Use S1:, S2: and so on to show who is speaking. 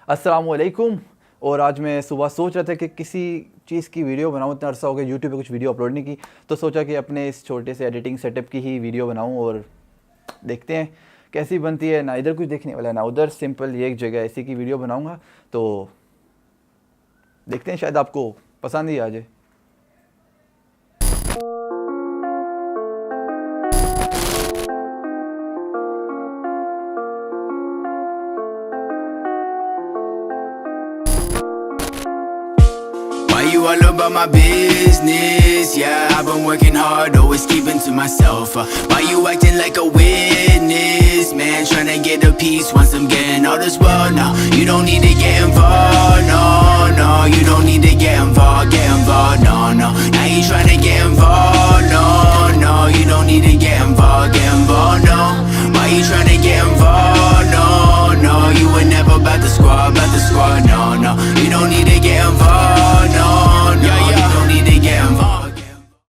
S1: अस्सलामुअलैकुम। और आज मैं सुबह सोच रहा था कि किसी चीज़ की वीडियो बनाऊं, इतना अरसा हो गया यूट्यूब पे कुछ वीडियो अपलोड नहीं की, तो सोचा कि अपने इस छोटे से एडिटिंग सेटअप की ही वीडियो बनाऊं और देखते हैं कैसी बनती है। ना इधर कुछ देखने वाला ना उधर, सिंपल ये एक जगह ऐसी की वीडियो बनाऊंगा, तो देखते हैं शायद आपको पसंद ही आ जाए।
S2: Why you all about my business? Yeah, I've been working hard, always keeping to myself. Why you acting like a witness? Man, tryna get a piece once I'm getting all this world. No, you don't need to get involved. No, no, you don't need to get involved. No, no. Now you tryna get involved. No, no, you don't need to get involved. No. Why you tryna get involved? No, no, you were never about the squad.